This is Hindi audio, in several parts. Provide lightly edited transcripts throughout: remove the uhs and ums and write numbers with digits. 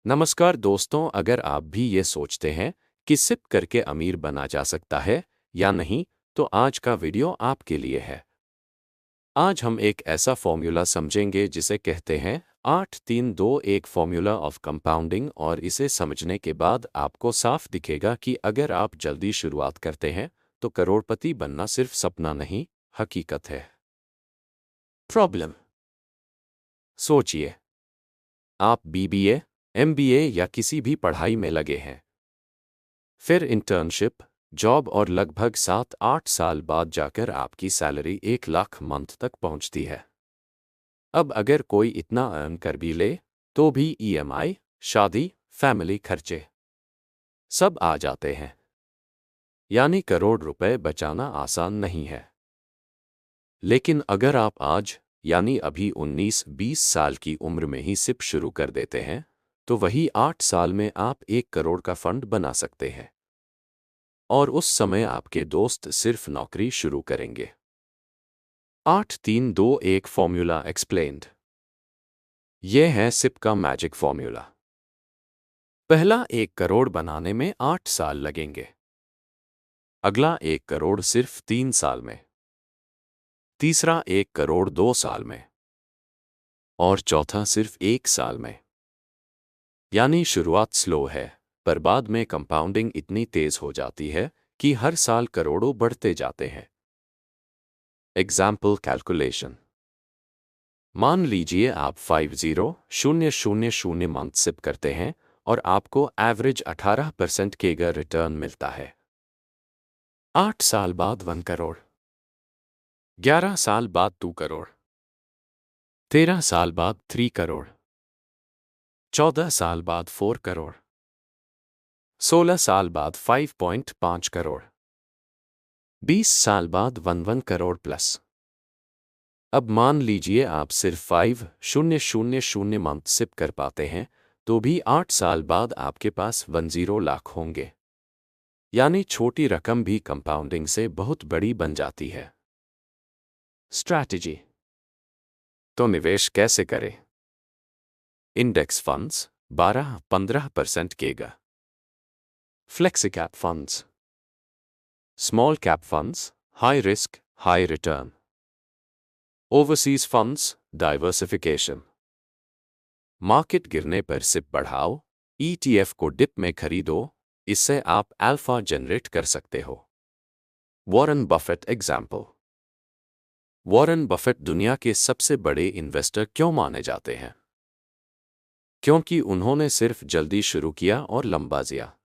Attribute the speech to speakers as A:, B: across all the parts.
A: नमस्कार दोस्तों, अगर आप भी ये सोचते हैं कि सिप करके अमीर बना जा सकता है या नहीं, तो आज का वीडियो आपके लिए है। आज हम एक ऐसा फॉर्मूला समझेंगे जिसे कहते हैं 8-3-2-1 फॉर्मूला ऑफ कंपाउंडिंग, और इसे समझने के बाद आपको साफ दिखेगा कि अगर आप जल्दी शुरुआत करते हैं तो करोड़पति बनना सिर्फ सपना नहीं, हकीकत है। प्रॉब्लम। सोचिए, आप बीबीए, एमबीए या किसी भी पढ़ाई में लगे हैं। फिर इंटर्नशिप, जॉब, और लगभग 7-8 साल बाद जाकर आपकी सैलरी 1 लाख मंथ तक पहुंचती है। अब अगर कोई इतना अर्न कर भी ले तो भी ईएमआई, शादी, फैमिली खर्चे सब आ जाते हैं। यानी करोड़ रुपए बचाना आसान नहीं है। लेकिन अगर आप आज यानी अभी 19-20 साल की उम्र में ही सिप शुरू कर देते हैं तो वही 8 साल में आप 1 करोड़ का फंड बना सकते हैं। और उस समय आपके दोस्त सिर्फ नौकरी शुरू करेंगे। 8-3-2-1 फॉर्मूला एक्सप्लेन्ड। यह है सिप का मैजिक फॉर्मूला। पहला, 1 करोड़ बनाने में 8 साल लगेंगे। अगला 1 करोड़ सिर्फ 3 साल में। तीसरा 1 करोड़ 2 साल में। और चौथा सिर्फ 1 साल में। यानी शुरुआत स्लो है, पर बाद में कंपाउंडिंग इतनी तेज हो जाती है कि हर साल करोड़ों बढ़ते जाते हैं। Example calculation. मान लीजिए आप 50,000 मंथ सिप करते हैं और आपको एवरेज 18% केगा रिटर्न मिलता है। 8 साल बाद 1 करोड़, 11 साल बाद 2 करोड़, 13 साल बाद 3 करोड़, 14 साल बाद 4 करोड़, 16 साल बाद 5.5 करोड़, 20 साल बाद 1 करोड़ प्लस। अब मान लीजिए आप सिर्फ 5,000 मंथ सिप कर पाते हैं तो भी 8 साल बाद आपके पास 10 लाख होंगे। यानी छोटी रकम भी कंपाउंडिंग से बहुत बड़ी बन जाती है। स्ट्रैटेजी। तो निवेश कैसे करें? इंडेक्स फंड्स 12-15% केगा। Flexi cap funds, small cap funds, high risk high return. Overseas funds, diversification. Market गिरने पर सिप बढ़ाओ, ईटीएफ को डिप में खरीदो, इससे आप अल्फा जनरेट कर सकते हो। Warren Buffett example. Warren Buffett दुनिया के सबसे बड़े इन्वेस्टर क्यों माने जाते हैं? क्योंकि उन्होंने सिर्फ जल्दी शुरू किया और लंबा जिया।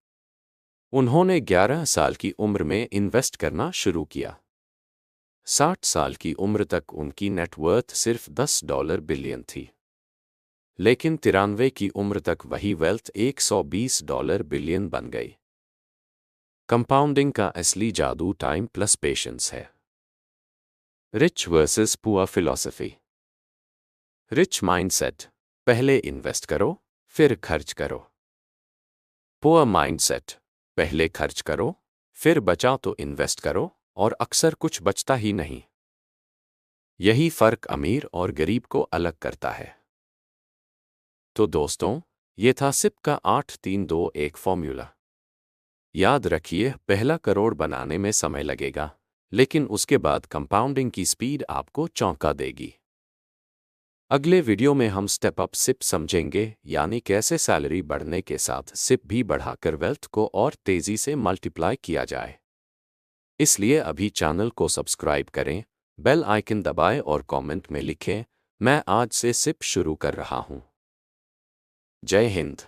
A: उन्होंने 11 साल की उम्र में इन्वेस्ट करना शुरू किया। 60 साल की उम्र तक उनकी नेटवर्थ सिर्फ $10 बिलियन थी। लेकिन 93 की उम्र तक वही वेल्थ $120 बिलियन बन गई। कंपाउंडिंग का असली जादू टाइम प्लस पेशेंस है। Rich versus poor philosophy. Rich mindset, पहले इन्वेस्ट करो फिर खर्च करो। पुअर माइंडसेट, पहले खर्च करो फिर बचा तो इन्वेस्ट करो, और अक्सर कुछ बचता ही नहीं। यही फर्क अमीर और गरीब को अलग करता है। तो दोस्तों, ये था सिप का 8-3-2-1 फॉर्मूला। याद रखिए, पहला करोड़ बनाने में समय लगेगा, लेकिन उसके बाद कंपाउंडिंग की स्पीड आपको चौंका देगी। अगले वीडियो में हम स्टेप अप सिप समझेंगे, यानी कैसे सैलरी बढ़ने के साथ सिप भी बढ़ाकर वेल्थ को और तेजी से मल्टीप्लाई किया जाए। इसलिए अभी चैनल को सब्सक्राइब करें, बेल आइकन दबाएं और कमेंट में लिखें, मैं आज से सिप शुरू कर रहा हूं। जय हिंद।